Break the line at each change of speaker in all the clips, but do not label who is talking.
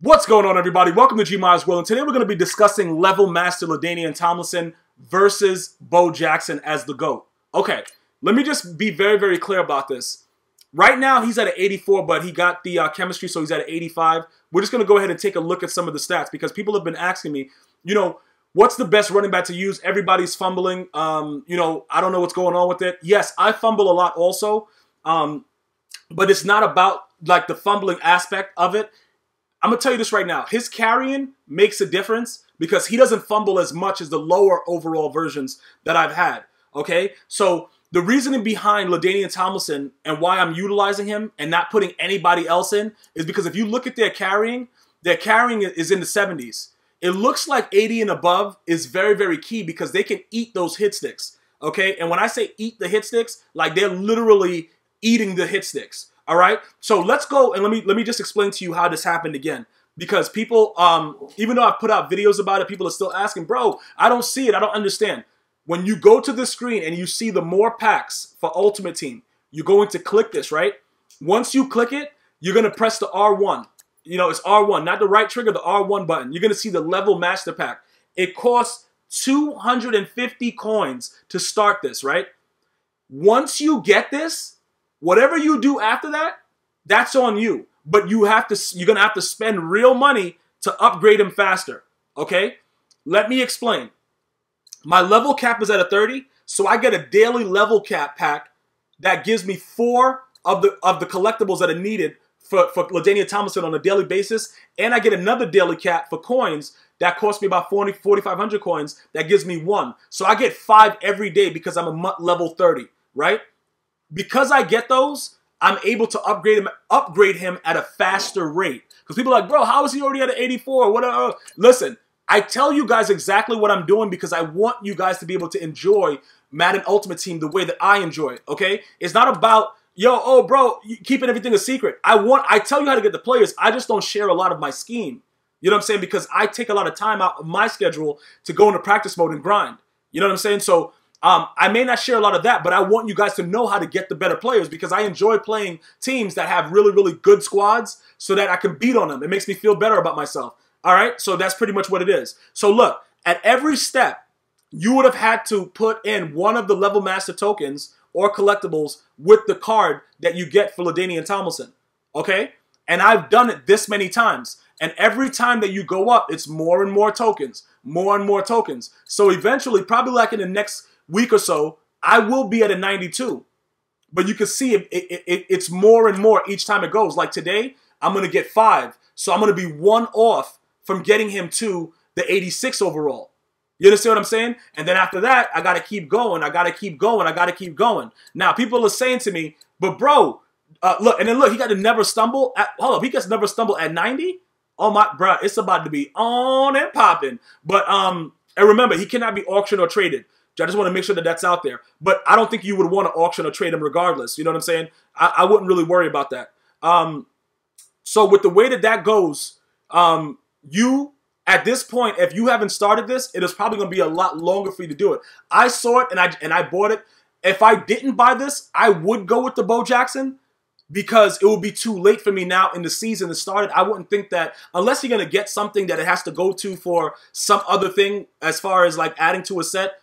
What's going on, everybody? Welcome to GmiasWorld, and today we're going to be discussing level master LADAINIAN TOMLINSON versus Bo Jackson as the GOAT. Okay, let me just be very, very clear about this. Right now, he's at an 84, but he got the chemistry, so he's at an 85. We're just going to go ahead and take a look at some of the stats because people have been asking me, what's the best running back to use? Everybody's fumbling. I don't know what's going on with it. Yes, I fumble a lot also, but it's not about like the fumbling aspect of it. I'm going to tell you this right now. His carrying makes a difference because he doesn't fumble as much as the lower overall versions that I've had. Okay? So the reasoning behind LADAINIAN TOMLINSON and why I'm utilizing him and not putting anybody else in is because if you look at their carrying is in the 70s. It looks like 80 and above is very, very key because they can eat those hit sticks. Okay? And when I say eat the hit sticks, like they're literally eating the hit sticks. All right, so let's go and let me just explain to you how this happened again. Because people, even though I've put out videos about it, people are still asking, bro, I don't see it, I don't understand. When you go to the screen and you see the more packs for Ultimate Team, you're going to click this, right? Once you click it, you're going to press the R1. It's R1, not the right trigger, the R1 button. You're going to see the level master pack. It costs 250 coins to start this, right? Once you get this, whatever you do after that, that's on you. But you're gonna have to spend real money to upgrade him faster. Okay? Let me explain. My level cap is at a 30, so I get a daily level cap pack that gives me 4 of the collectibles that are needed for LADAINIAN TOMLINSON on a daily basis, and I get another daily cap for coins that costs me about 4,500 coins that gives me 1. So I get 5 every day because I'm a level 30, right? Because I get those, I'm able to upgrade him at a faster rate. Because people are like, bro, how is he already at an 84? Whatever. Listen, I tell you guys exactly what I'm doing because I want you guys to be able to enjoy Madden Ultimate Team the way that I enjoy it, okay? It's not about, bro, keeping everything a secret. I tell you how to get the players. I just don't share a lot of my scheme. You know what I'm saying? Because I take a lot of time out of my schedule to go into practice mode and grind. You know what I'm saying? So I may not share a lot of that, but I want you guys to know how to get the better players because I enjoy playing teams that have really, really good squads so that I can beat on them. It makes me feel better about myself. All right? So that's pretty much what it is. So look, at every step, you would have had to put in one of the level master tokens or collectibles with the card that you get for LADAINIAN TOMLINSON. Okay? And I've done it this many times. And every time that you go up, it's more and more tokens. More and more tokens. So eventually, probably like in the next week or so, I will be at a 92. But you can see it's more and more each time it goes. Like today, I'm going to get 5. So I'm going to be 1 off from getting him to the 86 overall. You understand what I'm saying? And then after that, I got to keep going. I got to keep going. I got to keep going. Now, people are saying to me, but bro, look, and then look, he got to never stumble. Hold up, he gets never stumble at 90? Oh my, bro, it's about to be on and popping. But, and remember, he cannot be auctioned or traded. I just want to make sure that that's out there. But I don't think you would want to auction or trade him regardless. You know what I'm saying? I wouldn't really worry about that. So with the way that goes, you, at this point, if you haven't started this, it is probably going to be a lot longer for you to do it. I saw it and I bought it. If I didn't buy this, I would go with the Bo Jackson because it would be too late for me now in the season to start it. I wouldn't think that unless you're going to get something that it has to go to for some other thing as far as like adding to a set.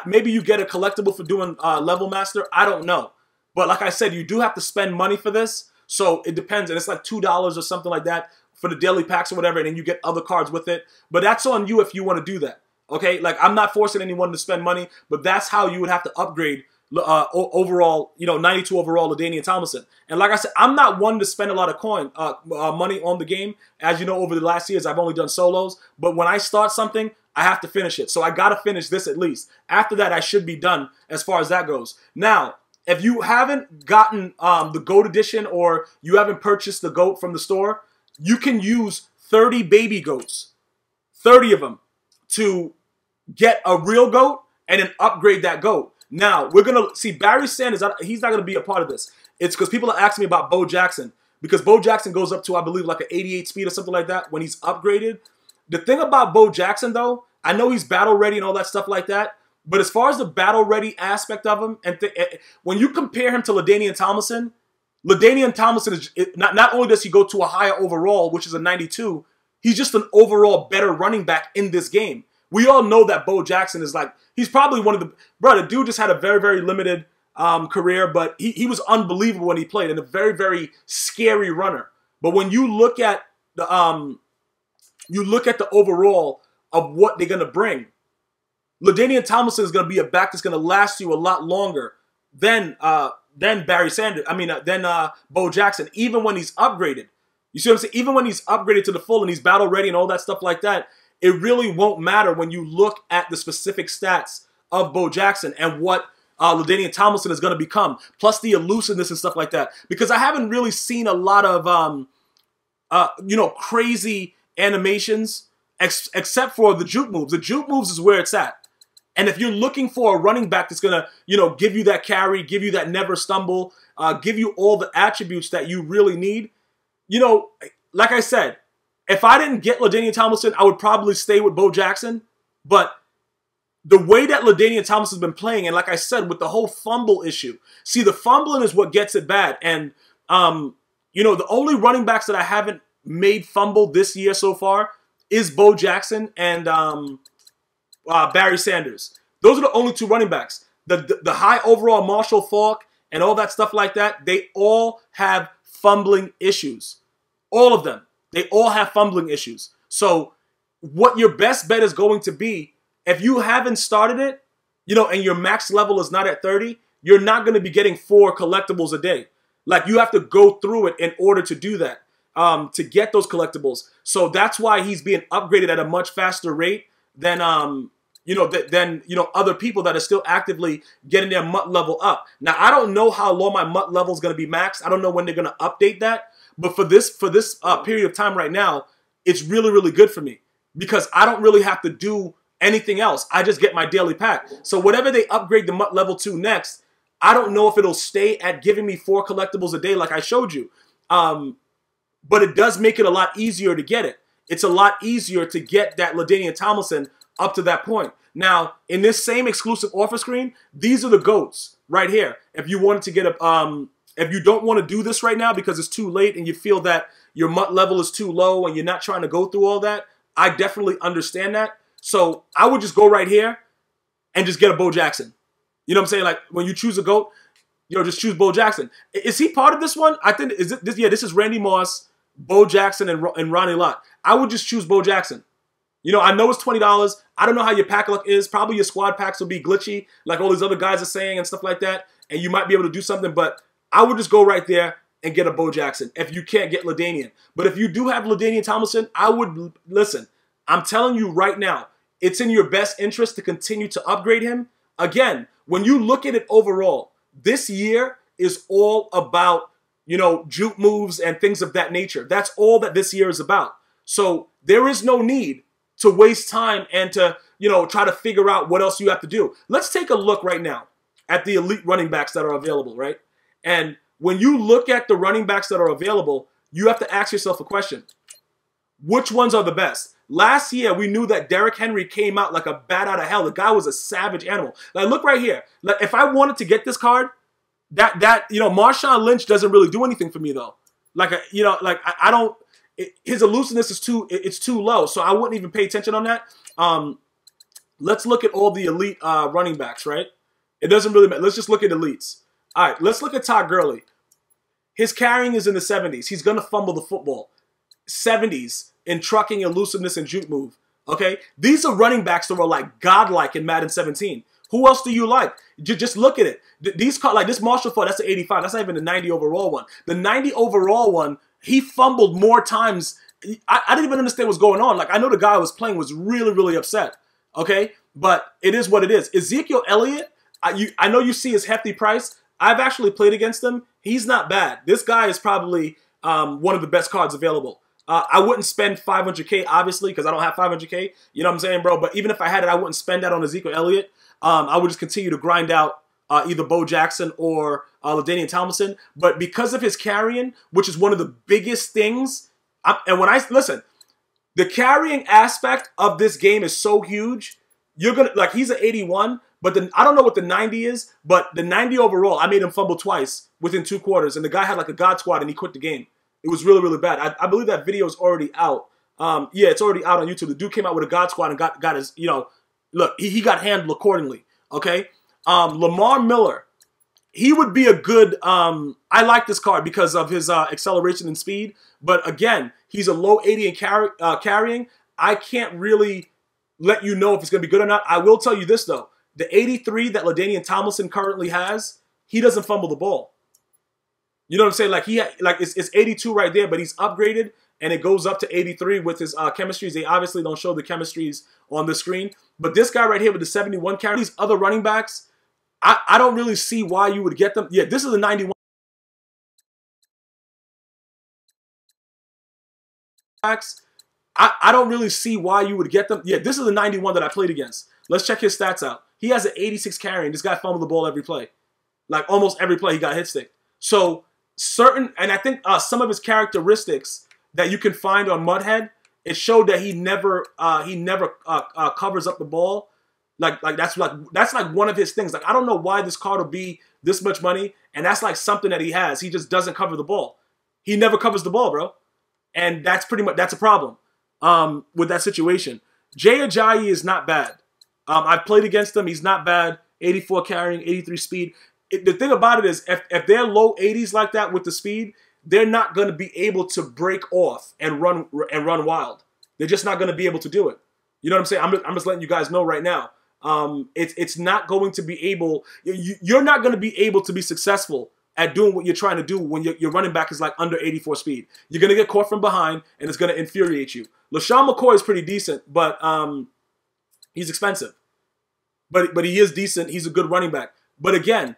Maybe you get a collectible for doing level master. I don't know. But like I said, you do have to spend money for this. So it depends. And it's like $2 or something like that for the daily packs or whatever. And then you get other cards with it. But that's on you if you want to do that. Okay? Like I'm not forcing anyone to spend money. But that's how you would have to upgrade overall, 92 overall LADAINIAN TOMLINSON. And like I said, I'm not one to spend a lot of money on the game. As you know, over the last years, I've only done solos. But when I start something, I have to finish it. So I got to finish this at least. After that, I should be done as far as that goes. Now, if you haven't gotten the GOAT edition or you haven't purchased the GOAT from the store, you can use 30 baby goats, 30 of them, to get a real GOAT and then upgrade that GOAT. Now, we're going to see Barry Sanders. He's not going to be a part of this. It's because people are asking me about Bo Jackson. Because Bo Jackson goes up to, I believe, like an 88 speed or something like that when he's upgraded. The thing about Bo Jackson, though, I know he's battle ready and all that stuff like that. But as far as the battle ready aspect of him, and when you compare him to LADAINIAN TOMLINSON is not only does he go to a higher overall, which is a 92, He's just an overall better running back in this game. We all know that Bo Jackson is like, he's probably one of the, bro, the dude just had a very, very limited career, but he was unbelievable when he played and a very, very scary runner. But when you look at the overall of what they're going to bring, LaDainian Tomlinson is going to be a back that's going to last you a lot longer than Barry Sanders. I mean, than Bo Jackson, even when he's upgraded. You see what I'm saying? Even when he's upgraded to the full and he's battle ready and all that stuff like that, it really won't matter when you look at the specific stats of Bo Jackson and what LaDainian Tomlinson is going to become, plus the elusiveness and stuff like that. Because I haven't really seen a lot of, you know, crazy animations except for the juke moves. The juke moves is where it's at. And if you're looking for a running back that's going to, you know, give you that carry, give you that never stumble, give you all the attributes that you really need, you know, like I said, if I didn't get LaDainian Tomlinson, I would probably stay with Bo Jackson. But the way that LaDainian Tomlinson's been playing, and like I said, with the whole fumble issue, see, the fumbling is what gets it bad. And, you know, the only running backs that I haven't made fumble this year so far is Bo Jackson and Barry Sanders. Those are the only two running backs. The high overall Marshall Faulk and all that stuff like that, they all have fumbling issues. All of them. They all have fumbling issues. So what your best bet is going to be, if you haven't started it, you know, and your max level is not at 30, you're not going to be getting 4 collectibles a day. Like, you have to go through it in order to do that, to get those collectibles. So that's why he's being upgraded at a much faster rate than, you know, other people that are still actively getting their MUT level up. Now, I don't know how long my MUT level is going to be maxed. I don't know when they're going to update that. But for this period of time right now, it's really, really good for me because I don't really have to do anything else. I just get my daily pack. So whatever they upgrade the MUT level to next, I don't know if it'll stay at giving me 4 collectibles a day like I showed you. But it does make it a lot easier to get it. It's a lot easier to get that LaDainian Tomlinson up to that point. Now, in this same exclusive offer screen, these are the GOATs right here. If you wanted to get a, if you don't want to do this right now because it's too late and you feel that your MUT level is too low and you're not trying to go through all that, I definitely understand that. So I would just go right here and just get a Bo Jackson. You know what I'm saying? Like, when you choose a GOAT, you know, just choose Bo Jackson. Is he part of this one? I think, is it this? Yeah, this is Randy Moss, Bo Jackson, and Ronnie Lott. I would just choose Bo Jackson. You know, I know it's $20. I don't know how your pack luck is. Probably your squad packs will be glitchy, like all these other guys are saying and stuff like that. And you might be able to do something, but I would just go right there and get a Bo Jackson if you can't get LaDainian. But if you do have LaDainian Tomlinson, I would, listen, I'm telling you right now, it's in your best interest to continue to upgrade him. Again, when you look at it overall, this year is all about, you know, juke moves and things of that nature. That's all that this year is about. So there is no need to waste time and to, you know, try to figure out what else you have to do. Let's take a look right now at the elite running backs that are available, right? And when you look at the running backs that are available, you have to ask yourself a question. Which ones are the best? Last year, we knew that Derrick Henry came out like a bat out of hell. The guy was a savage animal. Like, look right here. Like, if I wanted to get this card, you know, Marshawn Lynch doesn't really do anything for me, though. Like, you know, like, I don't, his elusiveness is too low, so I wouldn't even pay attention on that. Let's look at all the elite running backs, right? It doesn't really matter. Let's just look at elites. All right, let's look at Todd Gurley. His carrying is in the 70s. He's going to fumble the football. 70s in trucking, elusiveness, and juke move. Okay? These are running backs that are like godlike in Madden 17. Who else do you like? Just look at it. These, like this Marshall Faulk, that's the 85. That's not even the 90 overall one. The 90 overall one, he fumbled more times. I didn't even understand what's going on. Like, I know the guy I was playing was really, really upset. Okay? But it is what it is. Ezekiel Elliott, I know you see his hefty price. I've actually played against him. He's not bad. This guy is probably one of the best cards available. I wouldn't spend 500K, obviously, because I don't have 500K. You know what I'm saying, bro? But even if I had it, I wouldn't spend that on Ezekiel Elliott. I would just continue to grind out either Bo Jackson or LaDainian Tomlinson. But because of his carrying, which is one of the biggest things, and when I, listen, the carrying aspect of this game is so huge. You're going to, like, he's an 81, but I don't know what the 90 is, but the 90 overall, I made him fumble twice within 2 quarters, and the guy had like a God squad, and he quit the game. It was really, really bad. I believe that video is already out. Yeah, it's already out on YouTube. The dude came out with a God Squad and got his, you know, look, he got handled accordingly. Okay, Lamar Miller, he would be a good. I like this card because of his acceleration and speed. But again, he's a low 80 and carrying. I can't really let you know if it's going to be good or not. I will tell you this though: the 83 that LaDainian Tomlinson currently has, he doesn't fumble the ball. You know what I'm saying? Like it's 82 right there, but he's upgraded and it goes up to 83 with his chemistries. They obviously don't show the chemistries on the screen, but this guy right here with the 71 carry, these other running backs, I don't really see why you would get them. Yeah, this is a 91. I don't really see why you would get them. Yeah, this is the 91 that I played against. Let's check his stats out. He has an 86 carrying. This guy fumbled the ball every play. Like almost every play he got hit stick. So certain, and I think some of his characteristics that you can find on Mudhead, it showed that he never covers up the ball. Like that's like one of his things. Like I don't know why this card will be this much money, and that's like something that he has. He just doesn't cover the ball. He never covers the ball, bro. And that's pretty much, that's a problem with that situation. Jay Ajayi is not bad. I've played against him. He's not bad. 84 carrying, 83 speed. The thing about it is, if they're low 80s like that with the speed, they're not going to be able to break off and run wild. They're just not going to be able to do it. You know what I'm saying? I'm just letting you guys know right now. It's not going to be able. You're not going to be able to be successful at doing what you're trying to do when your running back is like under 84 speed. You're going to get caught from behind, and it's going to infuriate you. LaShawn McCoy is pretty decent, but he's expensive. But he is decent. He's a good running back. But again,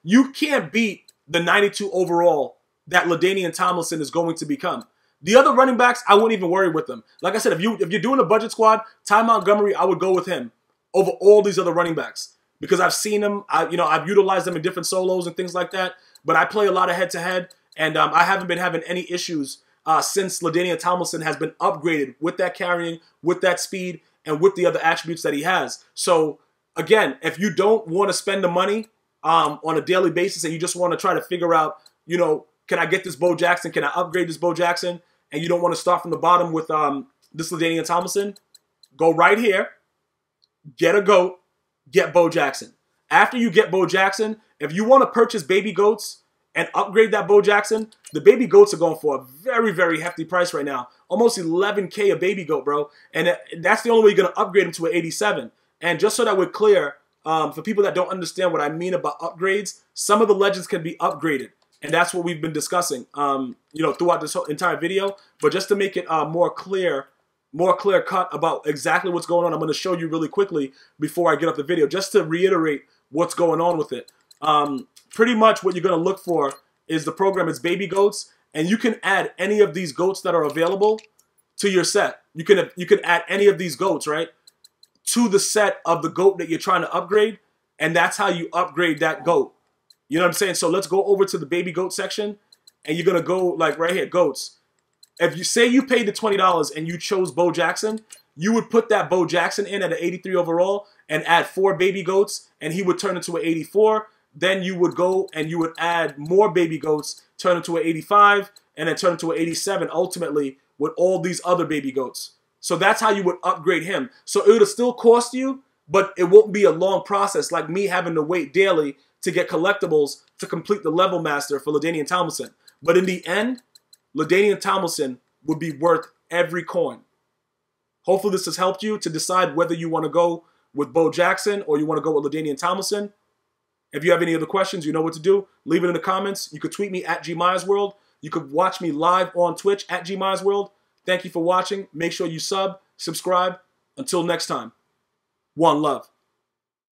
you can't beat the 92 overall that LaDainian Tomlinson is going to become. The other running backs, I wouldn't even worry with them. Like I said, if you're doing a budget squad, Ty Montgomery, I would go with him over all these other running backs. Because I've seen them, I've utilized them in different solos and things like that. But I play a lot of head-to-head, and I haven't been having any issues since LaDainian Tomlinson has been upgraded with that carrying, with that speed, and with the other attributes that he has. So, again, if you don't want to spend the money on a daily basis and you just want to try to figure out, you know, can I get this Bo Jackson? Can I upgrade this Bo Jackson? And you don't want to start from the bottom with this LaDainian Tomlinson, go right here, get a GOAT, get Bo Jackson. After you get Bo Jackson, if you want to purchase baby goats and upgrade that Bo Jackson, the baby goats are going for a very, very hefty price right now. Almost 11K a baby goat, bro. And that's the only way you're going to upgrade him to an 87. And just so that we're clear, for people that don't understand what I mean about upgrades, some of the legends can be upgraded. And that's what we've been discussing, you know, throughout this whole entire video. But just to make it more clear cut about exactly what's going on, I'm going to show you really quickly before I get up the video, just to reiterate what's going on with it. Pretty much what you're going to look for is the program is baby goats, and you can add any of these goats that are available to your set. You can add any of these goats, right, to the set of the goat that you're trying to upgrade, and that's how you upgrade that goat. You know what I'm saying? So let's go over to the baby goat section, and you're going to go like right here, goats. If you say you paid the $20 and you chose Bo Jackson, you would put that Bo Jackson in at an 83 overall and add 4 baby goats, and he would turn into an 84. Then you would go and you would add more baby goats, turn into an 85, and then turn into an 87 ultimately with all these other baby goats. So that's how you would upgrade him. So it would still cost you, but it won't be a long process like me having to wait daily to get collectibles to complete the level master for LaDainian Tomlinson. But in the end, LaDainian Tomlinson would be worth every coin. Hopefully this has helped you to decide whether you want to go with Bo Jackson or you want to go with LaDainian Tomlinson. If you have any other questions, you know what to do. Leave it in the comments. You could tweet me at GmiasWorld. You could watch me live on Twitch at GmiasWorld. Thank you for watching. Make sure you subscribe. Until next time, one love.